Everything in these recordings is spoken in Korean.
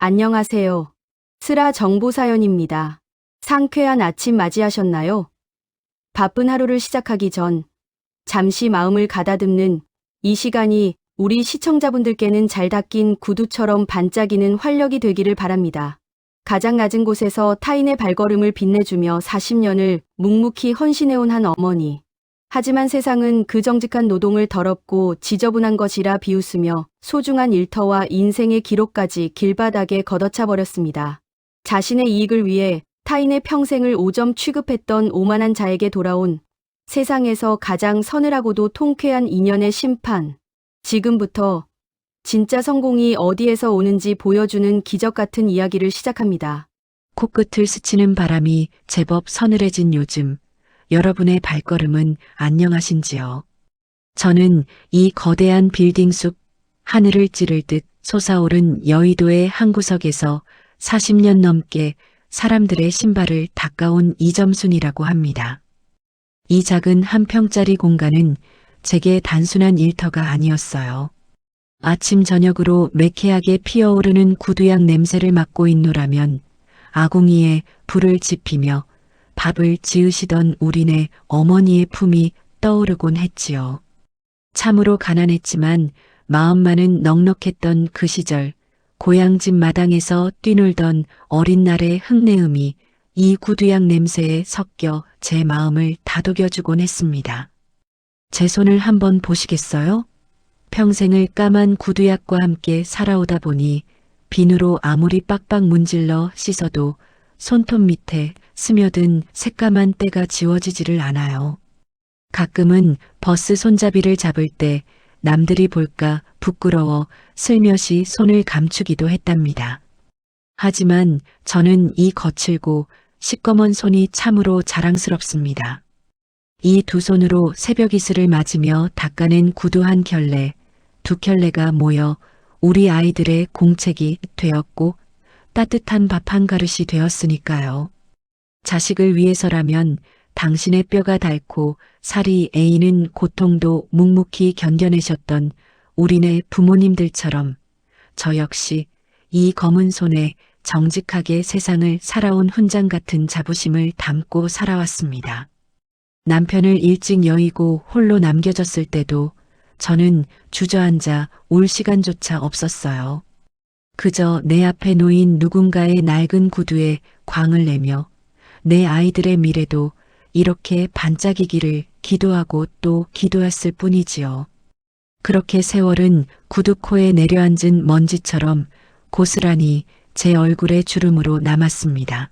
안녕하세요. 슬아 정보사연입니다. 상쾌한 아침 맞이하셨나요? 바쁜 하루를 시작하기 전 잠시 마음을 가다듬는 이 시간이 우리 시청자분들께는 잘 닦인 구두처럼 반짝이는 활력이 되기를 바랍니다. 가장 낮은 곳에서 타인의 발걸음을 빛내주며 40년을 묵묵히 헌신해온 한 어머니. 하지만 세상은 그 정직한 노동을 더럽고 지저분한 것이라 비웃으며 소중한 일터와 인생의 기록까지 길바닥에 걷어차 버렸습니다. 자신의 이익을 위해 타인의 평생을 5점 취급했던 오만한 자에게 돌아온 세상에서 가장 서늘하고도 통쾌한 인연의 심판. 지금부터 진짜 성공이 어디에서 오는지 보여주는 기적 같은 이야기를 시작합니다. 코끝을 스치는 바람이 제법 서늘해진 요즘, 여러분의 발걸음은 안녕하신지요? 저는 이 거대한 빌딩 숲, 하늘을 찌를 듯 솟아오른 여의도의 한 구석에서 40년 넘게 사람들의 신발을 닦아온 이점순이라고 합니다. 이 작은 한 평짜리 공간은 제게 단순한 일터가 아니었어요. 아침 저녁으로 매캐하게 피어오르는 구두향 냄새를 맡고 있노라면 아궁이에 불을 지피며 밥을 지으시던 우리네 어머니의 품이 떠오르곤 했지요. 참으로 가난했지만 마음만은 넉넉했던 그 시절, 고향집 마당에서 뛰놀던 어린 날의 흙내음이 이 구두향 냄새에 섞여 제 마음을 다독여주곤 했습니다. 제 손을 한번 보시겠어요? 평생을 까만 구두약과 함께 살아오다 보니 비누로 아무리 빡빡 문질러 씻어도 손톱 밑에 스며든 새까만 때가 지워지지를 않아요. 가끔은 버스 손잡이를 잡을 때 남들이 볼까 부끄러워 슬며시 손을 감추기도 했답니다. 하지만 저는 이 거칠고 시꺼먼 손이 참으로 자랑스럽습니다. 이 두 손으로 새벽 이슬을 맞으며 닦아낸 구두 한 켤레, 두 켤레가 모여 우리 아이들의 공책이 되었고 따뜻한 밥 한 그릇이 되었으니까요. 자식을 위해서라면 당신의 뼈가 닳고 살이 애이는 고통도 묵묵히 견뎌내셨던 우리네 부모님들처럼 저 역시 이 검은 손에 정직하게 세상을 살아온 훈장 같은 자부심을 담고 살아왔습니다. 남편을 일찍 여의고 홀로 남겨졌을 때도 저는 주저앉아 울 시간조차 없었어요. 그저 내 앞에 놓인 누군가의 낡은 구두에 광을 내며 내 아이들의 미래도 이렇게 반짝이기를 기도하고 또 기도했을 뿐이지요. 그렇게 세월은 구두코에 내려앉은 먼지처럼 고스란히 제 얼굴의 주름으로 남았습니다.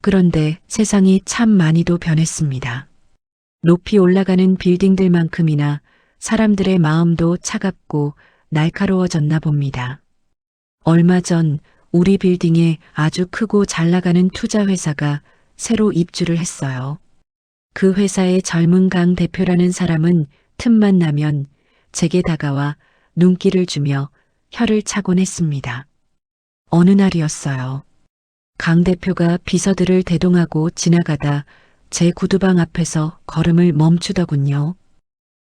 그런데 세상이 참 많이도 변했습니다. 높이 올라가는 빌딩들만큼이나 사람들의 마음도 차갑고 날카로워졌나 봅니다. 얼마 전 우리 빌딩에 아주 크고 잘 나가는 투자 회사가 새로 입주를 했어요. 그 회사의 젊은 강 대표라는 사람은 틈만 나면 제게 다가와 눈길을 주며 혀를 차곤 했습니다. 어느 날이었어요. 강 대표가 비서들을 대동하고 지나가다 제 구두방 앞에서 걸음을 멈추더군요.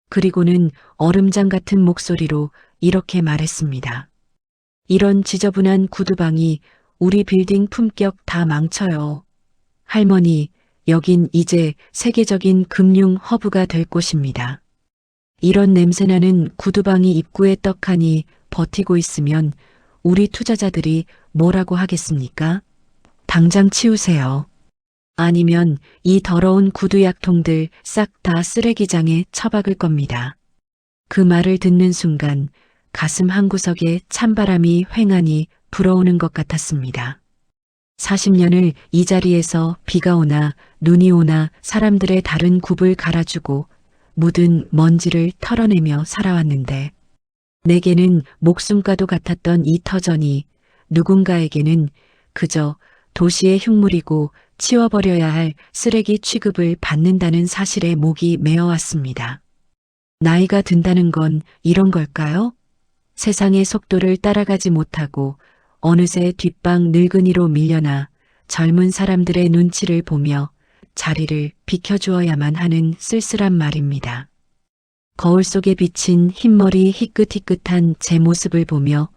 그리고는 얼음장 같은 목소리로 이렇게 말했습니다. 이런 지저분한 구두방이 우리 빌딩 품격 다 망쳐요. 할머니, 여긴 이제 세계적인 금융 허브가 될 곳입니다. 이런 냄새나는 구두방이 입구에 떡하니 버티고 있으면 우리 투자자들이 뭐라고 하겠습니까? 당장 치우세요. 아니면 이 더러운 구두약통들 싹 다 쓰레기장에 처박을 겁니다. 그 말을 듣는 순간 가슴 한구석에 찬바람이 휑하니 불어오는 것 같았습니다. 40년을 이 자리에서 비가 오나 눈이 오나 사람들의 다른 굽을 갈아주고 묻은 먼지를 털어내며 살아왔는데 내게는 목숨과도 같았던 이 터전이 누군가에게는 그저 도시의 흉물이고 치워버려야 할 쓰레기 취급을 받는다는 사실에 목이 메어왔습니다. 나이가 든다는 건 이런 걸까요? 세상의 속도를 따라가지 못하고 어느새 뒷방 늙은이로 밀려나 젊은 사람들의 눈치를 보며 자리를 비켜주어야만 하는 쓸쓸한 말입니다. 거울 속에 비친 흰머리 희끗희끗한 제 모습을 보며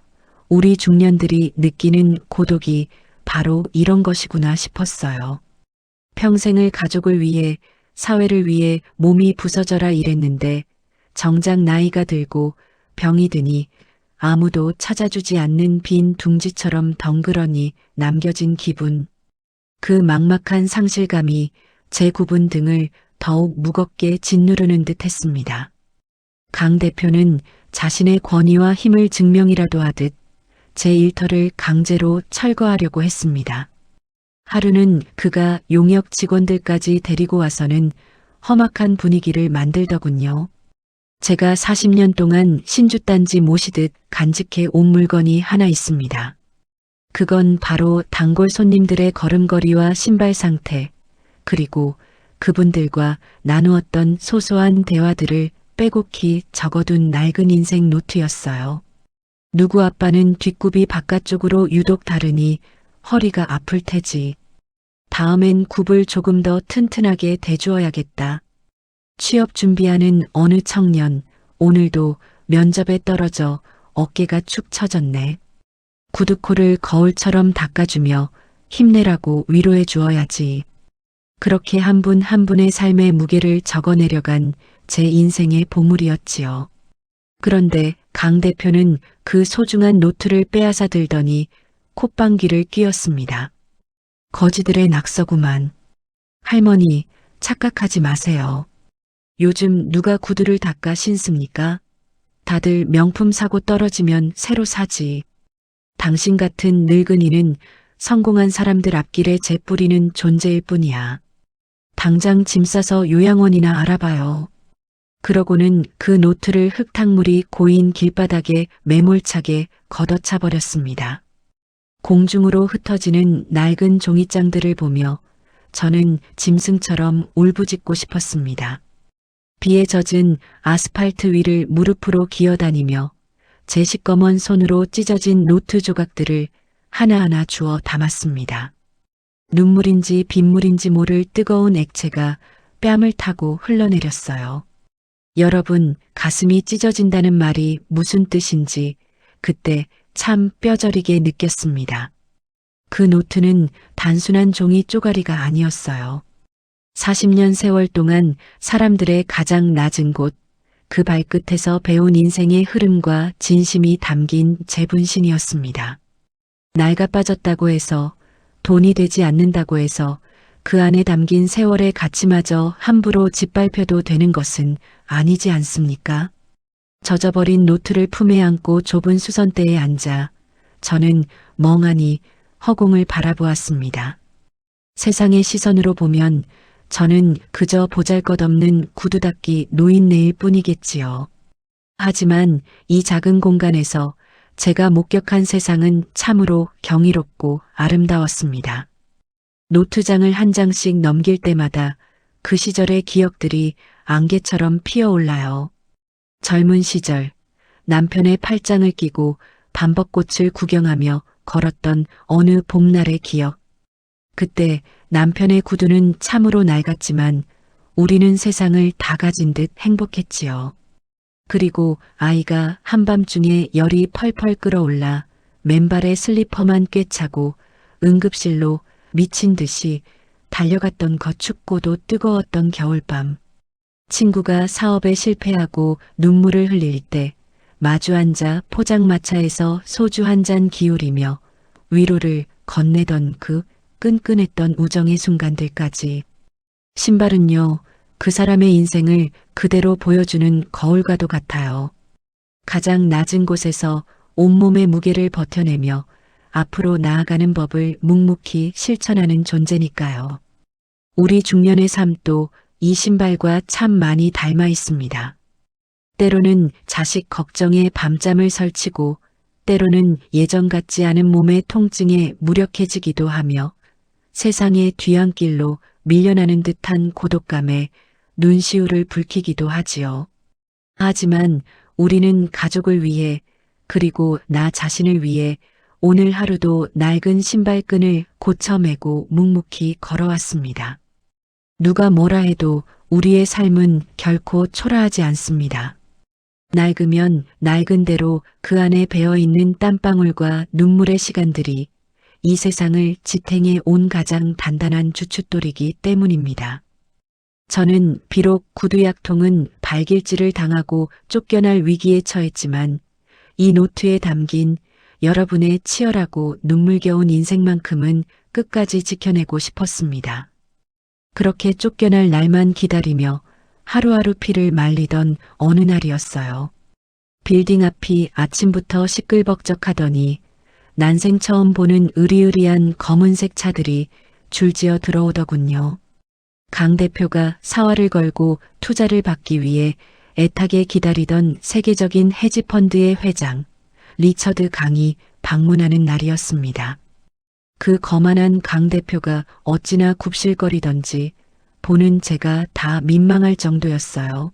우리 중년들이 느끼는 고독이 바로 이런 것이구나 싶었어요. 평생을 가족을 위해, 사회를 위해 몸이 부서져라 일했는데 정작 나이가 들고 병이 드니 아무도 찾아주지 않는 빈 둥지처럼 덩그러니 남겨진 기분. 그 막막한 상실감이 제 굽은 등을 더욱 무겁게 짓누르는 듯 했습니다. 강 대표는 자신의 권위와 힘을 증명이라도 하듯 제 일터를 강제로 철거하려고 했습니다. 하루는 그가 용역 직원들까지 데리고 와서는 험악한 분위기를 만들더군요. 제가 40년 동안 신주단지 모시듯 간직해 온 물건이 하나 있습니다. 그건 바로 단골 손님들의 걸음걸이와 신발 상태, 그리고 그분들과 나누었던 소소한 대화들을 빼곡히 적어둔 낡은 인생 노트였어요. 누구 아빠는 뒷굽이 바깥쪽으로 유독 다르니 허리가 아플 테지. 다음엔 굽을 조금 더 튼튼하게 대주어야겠다. 취업 준비하는 어느 청년, 오늘도 면접에 떨어져 어깨가 축 처졌네. 구두코를 거울처럼 닦아주며 힘내라고 위로해 주어야지. 그렇게 한 분 한 분의 삶의 무게를 적어내려간 제 인생의 보물이었지요. 그런데 강 대표는 그 소중한 노트를 빼앗아 들더니 콧방귀를 뀌었습니다. 거지들의 낙서구만. 할머니, 착각하지 마세요. 요즘 누가 구두를 닦아 신습니까? 다들 명품 사고 떨어지면 새로 사지. 당신 같은 늙은이는 성공한 사람들 앞길에 재뿌리는 존재일 뿐이야. 당장 짐 싸서 요양원이나 알아봐요. 그러고는 그 노트를 흙탕물이 고인 길바닥에 매몰차게 걷어차 버렸습니다. 공중으로 흩어지는 낡은 종이장들을 보며 저는 짐승처럼 울부짖고 싶었습니다. 비에 젖은 아스팔트 위를 무릎으로 기어다니며 제 시꺼먼 손으로 찢어진 노트 조각들을 하나하나 주워 담았습니다. 눈물인지 빗물인지 모를 뜨거운 액체가 뺨을 타고 흘러내렸어요. 여러분, 가슴이 찢어진다는 말이 무슨 뜻인지 그때 참 뼈저리게 느꼈습니다. 그 노트는 단순한 종이 쪼가리가 아니었어요. 40년 세월 동안 사람들의 가장 낮은 곳, 그 발끝에서 배운 인생의 흐름과 진심이 담긴 제 분신이었습니다. 낡아 빠졌다고 해서, 돈이 되지 않는다고 해서 그 안에 담긴 세월의 가치마저 함부로 짓밟혀도 되는 것은 아니지 않습니까? 젖어버린 노트를 품에 안고 좁은 수선대에 앉아 저는 멍하니 허공을 바라보았습니다. 세상의 시선으로 보면 저는 그저 보잘것없는 구두닦기 노인네일 뿐이겠지요. 하지만 이 작은 공간에서 제가 목격한 세상은 참으로 경이롭고 아름다웠습니다. 노트장을 한 장씩 넘길 때마다 그 시절의 기억들이 안개처럼 피어올라요. 젊은 시절 남편의 팔짱을 끼고 밤벚꽃을 구경하며 걸었던 어느 봄날의 기억. 그때 남편의 구두는 참으로 낡았지만 우리는 세상을 다 가진 듯 행복했지요. 그리고 아이가 한밤중에 열이 펄펄 끓어올라 맨발에 슬리퍼만 꿰차고 응급실로 미친 듯이 달려갔던 그 춥고도 뜨거웠던 겨울밤. 친구가 사업에 실패하고 눈물을 흘릴 때 마주 앉아 포장마차에서 소주 한 잔 기울이며 위로를 건네던 그 끈끈했던 우정의 순간들까지. 신발은요, 그 사람의 인생을 그대로 보여주는 거울과도 같아요. 가장 낮은 곳에서 온몸의 무게를 버텨내며 앞으로 나아가는 법을 묵묵히 실천하는 존재니까요. 우리 중년의 삶도 이 신발과 참 많이 닮아 있습니다. 때로는 자식 걱정에 밤잠을 설치고 때로는 예전 같지 않은 몸의 통증에 무력해지기도 하며 세상의 뒤안길로 밀려나는 듯한 고독감에 눈시울을 붉히기도 하지요. 하지만 우리는 가족을 위해 그리고 나 자신을 위해 오늘 하루도 낡은 신발끈을 고쳐매고 묵묵히 걸어왔습니다. 누가 뭐라 해도 우리의 삶은 결코 초라하지 않습니다. 낡으면 낡은 대로 그 안에 배어있는 땀방울과 눈물의 시간들이 이 세상을 지탱해 온 가장 단단한 주춧돌이기 때문입니다. 저는 비록 구두약통은 발길질을 당하고 쫓겨날 위기에 처했지만 이 노트에 담긴 여러분의 치열하고 눈물겨운 인생만큼은 끝까지 지켜내고 싶었습니다. 그렇게 쫓겨날 날만 기다리며 하루하루 피를 말리던 어느 날이었어요. 빌딩 앞이 아침부터 시끌벅적하더니 난생 처음 보는 으리으리한 검은색 차들이 줄지어 들어오더군요. 강 대표가 사활을 걸고 투자를 받기 위해 애타게 기다리던 세계적인 헤지펀드의 회장 리처드 강이 방문하는 날이었습니다. 그 거만한 강 대표가 어찌나 굽실거리던지 보는 제가 다 민망할 정도였어요.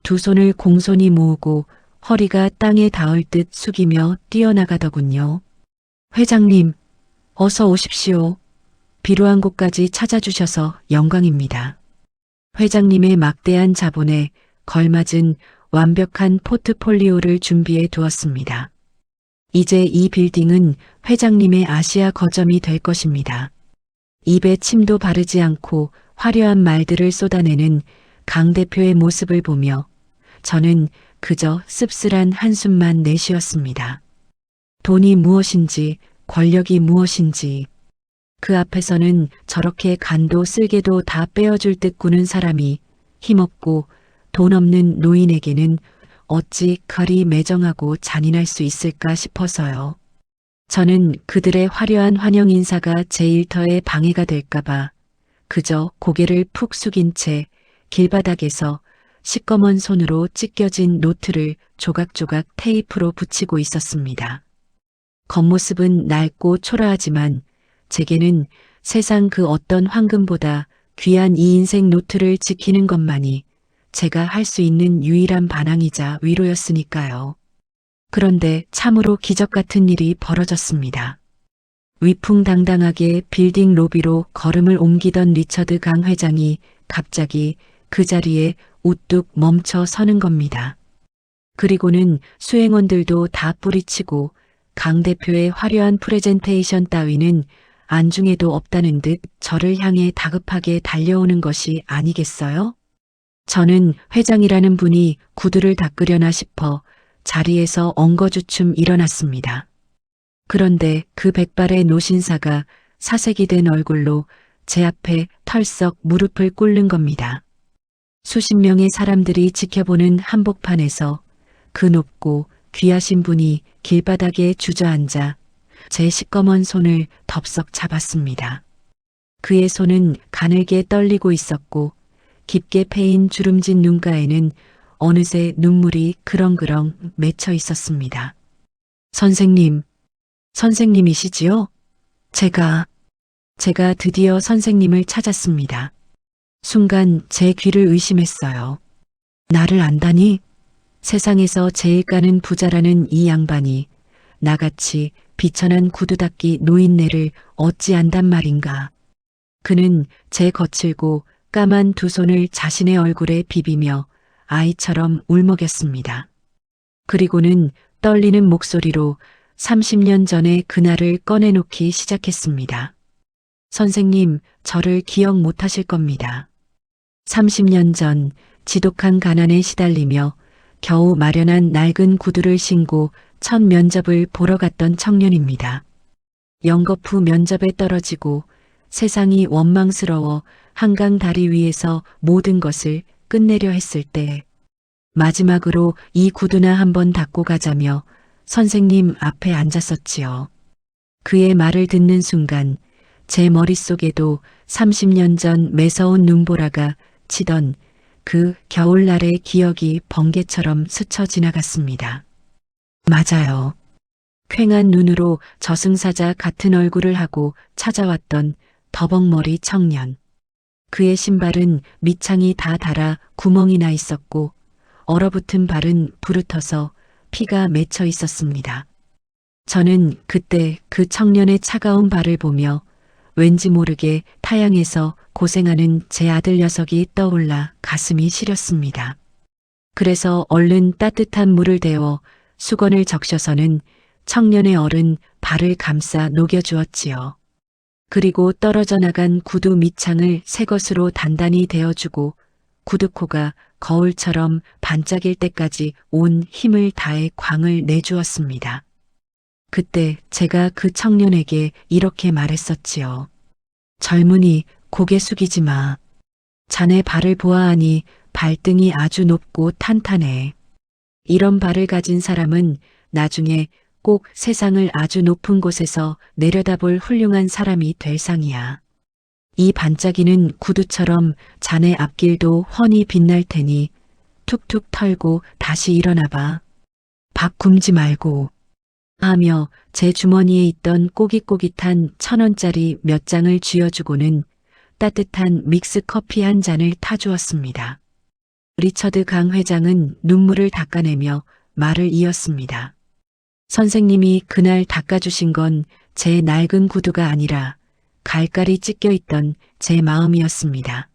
두 손을 공손히 모으고 허리가 땅에 닿을 듯 숙이며 뛰어나가더군요. 회장님, 어서 오십시오. 비루한 곳까지 찾아주셔서 영광입니다. 회장님의 막대한 자본에 걸맞은 완벽한 포트폴리오를 준비해 두었습니다. 이제 이 빌딩은 회장님의 아시아 거점이 될 것입니다. 입에 침도 바르지 않고 화려한 말들을 쏟아내는 강 대표의 모습을 보며 저는 그저 씁쓸한 한숨만 내쉬었습니다. 돈이 무엇인지, 권력이 무엇인지, 그 앞에서는 저렇게 간도 쓸개도 다 빼어줄 듯 구는 사람이 힘없고 돈 없는 노인에게는 어찌 그리 매정하고 잔인할 수 있을까 싶어서요. 저는 그들의 화려한 환영 인사가 제 일터에 방해가 될까봐 그저 고개를 푹 숙인 채 길바닥에서 시꺼먼 손으로 찢겨진 노트를 조각조각 테이프로 붙이고 있었습니다. 겉모습은 낡고 초라하지만 제게는 세상 그 어떤 황금보다 귀한 이 인생 노트를 지키는 것만이 제가 할 수 있는 유일한 반항이자 위로였으니까요. 그런데 참으로 기적 같은 일이 벌어졌습니다. 위풍당당하게 빌딩 로비로 걸음을 옮기던 리처드 강 회장이 갑자기 그 자리에 우뚝 멈춰 서는 겁니다. 그리고는 수행원들도 다 뿌리치고 강 대표의 화려한 프레젠테이션 따위는 안중에도 없다는 듯 저를 향해 다급하게 달려오는 것이 아니겠어요? 저는 회장이라는 분이 구두를 닦으려나 싶어 자리에서 엉거주춤 일어났습니다. 그런데 그 백발의 노신사가 사색이 된 얼굴로 제 앞에 털썩 무릎을 꿇는 겁니다. 수십 명의 사람들이 지켜보는 한복판에서 그 높고 귀하신 분이 길바닥에 주저앉아 제 시꺼먼 손을 덥석 잡았습니다. 그의 손은 가늘게 떨리고 있었고 깊게 패인 주름진 눈가에는 어느새 눈물이 그렁그렁 맺혀 있었습니다. 선생님, 선생님이시지요? 제가 드디어 선생님을 찾았습니다. 순간 제 귀를 의심했어요. 나를 안다니? 세상에서 제일 까는 부자라는 이 양반이 나같이 비천한 구두 닦기 노인네를 어찌 안단 말인가. 그는 제 거칠고 까만 두 손을 자신의 얼굴에 비비며 아이처럼 울먹였습니다. 그리고는 떨리는 목소리로 30년 전의 그날을 꺼내놓기 시작했습니다. 선생님, 저를 기억 못하실 겁니다. 30년 전 지독한 가난에 시달리며 겨우 마련한 낡은 구두를 신고 첫 면접을 보러 갔던 청년입니다. 연거푸 면접에 떨어지고 세상이 원망스러워 한강 다리 위에서 모든 것을 끝내려 했을 때 마지막으로 이 구두나 한번 닦고 가자며 선생님 앞에 앉았었지요. 그의 말을 듣는 순간 제 머릿속에도 30년 전 매서운 눈보라가 치던 그 겨울날의 기억이 번개처럼 스쳐 지나갔습니다. 맞아요. 퀭한 눈으로 저승사자 같은 얼굴을 하고 찾아왔던 더벅머리 청년. 그의 신발은 밑창이 다 닳아 구멍이 나 있었고 얼어붙은 발은 부르터서 피가 맺혀 있었습니다. 저는 그때 그 청년의 차가운 발을 보며 왠지 모르게 타양에서 고생하는 제 아들 녀석이 떠올라 가슴이 시렸습니다. 그래서 얼른 따뜻한 물을 데워 수건을 적셔서는 청년의 얼은 발을 감싸 녹여주었지요. 그리고 떨어져 나간 구두 밑창을 새 것으로 단단히 대어주고 구두코가 거울처럼 반짝일 때까지 온 힘을 다해 광을 내주었습니다. 그때 제가 그 청년에게 이렇게 말했었지요. 젊은이, 고개 숙이지 마. 자네 발을 보아하니 발등이 아주 높고 탄탄해. 이런 발을 가진 사람은 나중에 꼭 세상을 아주 높은 곳에서 내려다볼 훌륭한 사람이 될 상이야. 이 반짝이는 구두처럼 자네 앞길도 훤히 빛날 테니 툭툭 털고 다시 일어나봐. 밥 굶지 말고. 하며 제 주머니에 있던 꼬깃꼬깃한 1,000원짜리 몇 장을 쥐어주고는 따뜻한 믹스 커피 한 잔을 타주었습니다. 리처드 강 회장은 눈물을 닦아내며 말을 이었습니다. 선생님이 그날 닦아주신 건 제 낡은 구두가 아니라 갈깔이 찢겨 있던 제 마음이었습니다.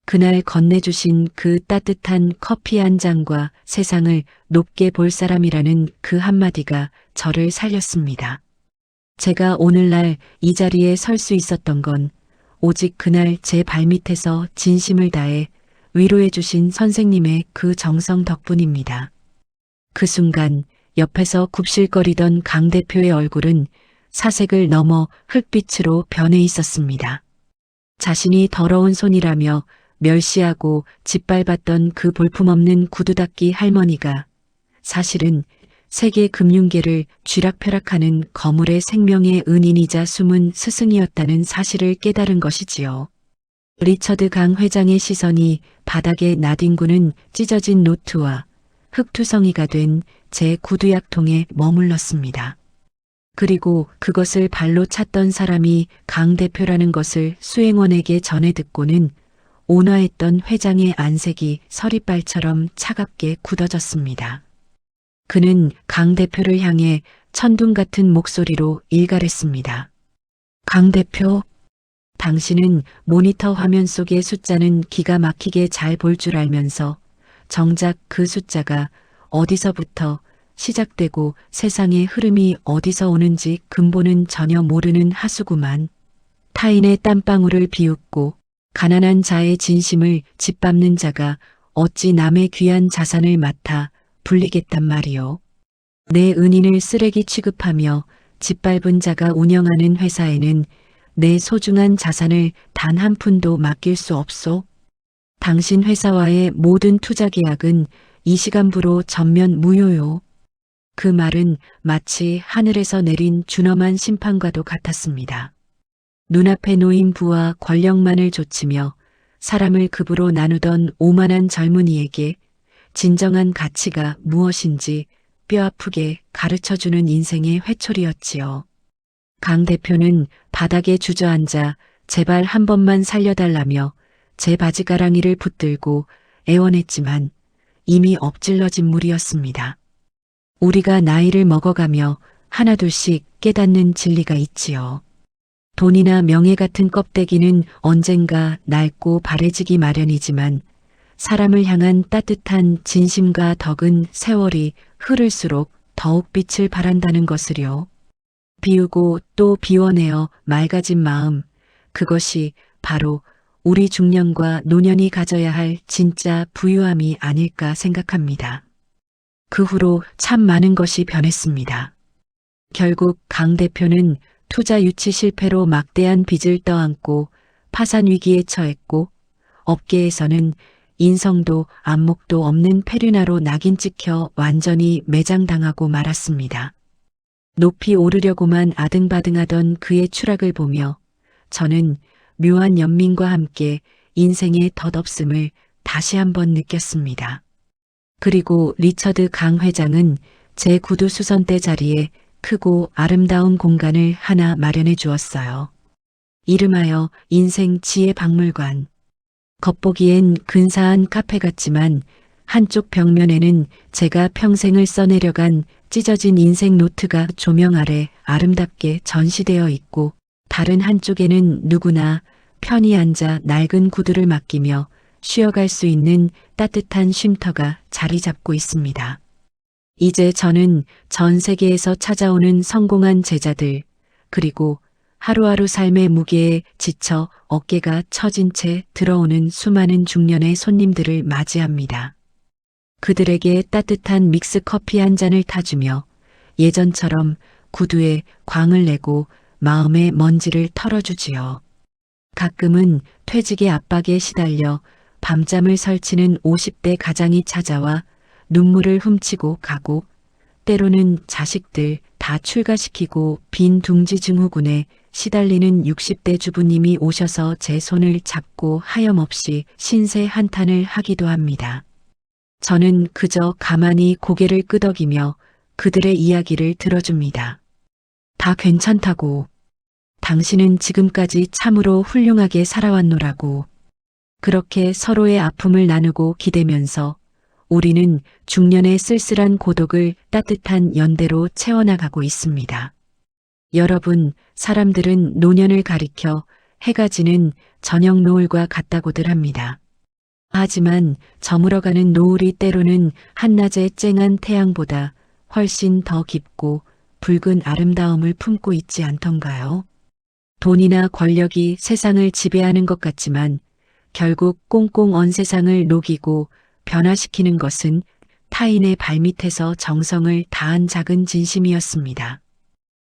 그날 건네주신 그 따뜻한 커피 한 잔과 세상을 높게 볼 사람이라는 그 한마디가 저를 살렸습니다. 제가 오늘날 이 자리에 설 수 있었던 건 오직 그날 제 발밑에서 진심을 다해 위로해 주신 선생님의 그 정성 덕분입니다. 그 순간 옆에서 굽실거리던 강 대표의 얼굴은 사색을 넘어 흑빛으로 변해 있었습니다. 자신이 더러운 손이라며 멸시하고 짓밟았던 그 볼품없는 구두 닦기 할머니가 사실은 세계 금융계를 쥐락펴락하는 거물의 생명의 은인이자 숨은 스승이었다는 사실을 깨달은 것이지요. 리처드 강 회장의 시선이 바닥에 나뒹구는 찢어진 노트와 흙투성이가 된 제 구두약통에 머물렀습니다. 그리고 그것을 발로 찼던 사람이 강 대표라는 것을 수행원에게 전해 듣고는 온화했던 회장의 안색이 서리발처럼 차갑게 굳어졌습니다. 그는 강 대표를 향해 천둥 같은 목소리로 일갈했습니다. 강 대표, 당신은 모니터 화면 속의 숫자는 기가 막히게 잘 볼 줄 알면서 정작 그 숫자가 어디서부터 시작되고 세상의 흐름이 어디서 오는지 근본은 전혀 모르는 하수구만. 타인의 땀방울을 비웃고 가난한 자의 진심을 짓밟는 자가 어찌 남의 귀한 자산을 맡아 불리겠단 말이오. 내 은인을 쓰레기 취급하며 짓밟은 자가 운영하는 회사에는 내 소중한 자산을 단 한 푼도 맡길 수 없소. 당신 회사와의 모든 투자 계약은 이 시간부로 전면 무효요. 그 말은 마치 하늘에서 내린 준엄한 심판과도 같았습니다. 눈앞에 놓인 부와 권력만을 좇으며 사람을 급으로 나누던 오만한 젊은이에게 진정한 가치가 무엇인지 뼈아프게 가르쳐주는 인생의 회초리였지요. 강 대표는 바닥에 주저앉아 제발 한 번만 살려달라며 제 바지가랑이를 붙들고 애원했지만 이미 엎질러진 물이었습니다. 우리가 나이를 먹어가며 하나둘씩 깨닫는 진리가 있지요. 돈이나 명예 같은 껍데기는 언젠가 낡고 바래지기 마련이지만 사람을 향한 따뜻한 진심과 덕은 세월이 흐를수록 더욱 빛을 발한다는 것을요. 비우고 또 비워내어 맑아진 마음, 그것이 바로 우리 중년과 노년이 가져야 할 진짜 부유함이 아닐까 생각합니다. 그 후로 참 많은 것이 변했습니다. 결국 강 대표는 투자 유치 실패로 막대한 빚을 떠안고 파산 위기에 처했고 업계에서는 인성도 안목도 없는 페류나로 낙인 찍혀 완전히 매장당하고 말았습니다. 높이 오르려고만 아등바등하던 그의 추락을 보며 저는 묘한 연민과 함께 인생의 덧없음을 다시 한번 느꼈습니다. 그리고 리처드 강 회장은 제 구두 수선대 자리에 크고 아름다운 공간을 하나 마련해 주었어요. 이름하여 인생 지혜 박물관. 겉보기엔 근사한 카페 같지만 한쪽 벽면에는 제가 평생을 써내려간 찢어진 인생 노트가 조명 아래 아름답게 전시되어 있고 다른 한쪽에는 누구나 편히 앉아 낡은 구두를 맡기며 쉬어갈 수 있는 따뜻한 쉼터가 자리 잡고 있습니다. 이제 저는 전 세계에서 찾아오는 성공한 제자들, 그리고 하루하루 삶의 무게에 지쳐 어깨가 처진 채 들어오는 수많은 중년의 손님들을 맞이합니다. 그들에게 따뜻한 믹스 커피 한 잔을 타주며 예전처럼 구두에 광을 내고 마음의 먼지를 털어주지요. 가끔은 퇴직의 압박에 시달려 밤잠을 설치는 50대 가장이 찾아와 눈물을 훔치고 가고, 때로는 자식들 다 출가시키고 빈 둥지 증후군에 시달리는 60대 주부님이 오셔서 제 손을 잡고 하염없이 신세 한탄을 하기도 합니다. 저는 그저 가만히 고개를 끄덕이며 그들의 이야기를 들어줍니다. 다 괜찮다고. 당신은 지금까지 참으로 훌륭하게 살아왔노라고. 그렇게 서로의 아픔을 나누고 기대면서 우리는 중년의 쓸쓸한 고독을 따뜻한 연대로 채워나가고 있습니다. 여러분, 사람들은 노년을 가리켜 해가 지는 저녁 노을과 같다고들 합니다. 하지만 저물어가는 노을이 때로는 한낮의 쨍한 태양보다 훨씬 더 깊고 붉은 아름다움을 품고 있지 않던가요? 돈이나 권력이 세상을 지배하는 것 같지만 결국 꽁꽁 언 세상을 녹이고 변화시키는 것은 타인의 발밑에서 정성을 다한 작은 진심이었습니다.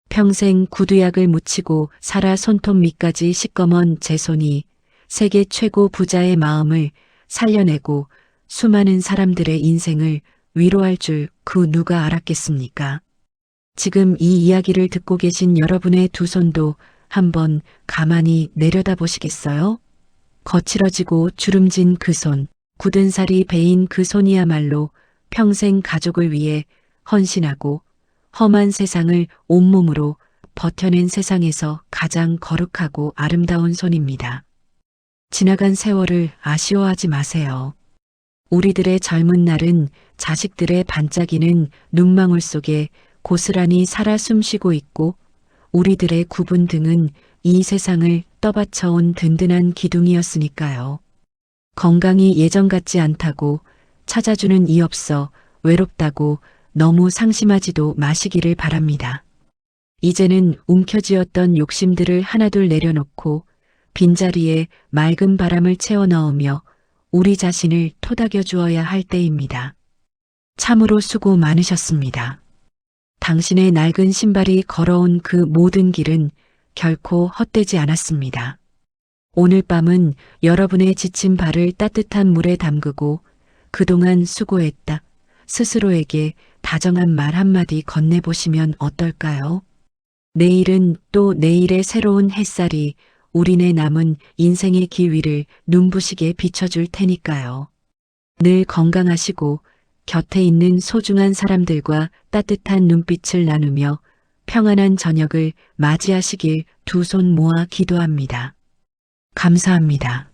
평생 구두약을 묻히고 살아 손톱 밑까지 시꺼먼 제 손이 세계 최고 부자의 마음을 살려내고 수많은 사람들의 인생을 위로할 줄 그 누가 알았겠습니까? 지금 이 이야기를 듣고 계신 여러분의 두 손도 한번 가만히 내려다 보시겠어요? 거칠어지고 주름진 그 손, 굳은 살이 베인 그 손이야말로 평생 가족을 위해 헌신하고 험한 세상을 온몸으로 버텨낸 세상에서 가장 거룩하고 아름다운 손입니다. 지나간 세월을 아쉬워하지 마세요. 우리들의 젊은 날은 자식들의 반짝이는 눈망울 속에 고스란히 살아 숨쉬고 있고, 우리들의 굽은 등은 이 세상을 떠받쳐온 든든한 기둥이었으니까요. 건강이 예전 같지 않다고, 찾아주는 이 없어 외롭다고 너무 상심하지도 마시기를 바랍니다. 이제는 움켜쥐었던 욕심들을 하나둘 내려놓고 빈자리에 맑은 바람을 채워 넣으며 우리 자신을 토닥여 주어야 할 때입니다. 참으로 수고 많으셨습니다. 당신의 낡은 신발이 걸어온 그 모든 길은 결코 헛되지 않았습니다. 오늘 밤은 여러분의 지친 발을 따뜻한 물에 담그고 그동안 수고했다 스스로에게 다정한 말 한마디 건네보시면 어떨까요? 내일은 또 내일의 새로운 햇살이 우리네 남은 인생의 길 위를 눈부시게 비춰줄 테니까요. 늘 건강하시고 곁에 있는 소중한 사람들과 따뜻한 눈빛을 나누며 평안한 저녁을 맞이하시길 두 손 모아 기도합니다. 감사합니다.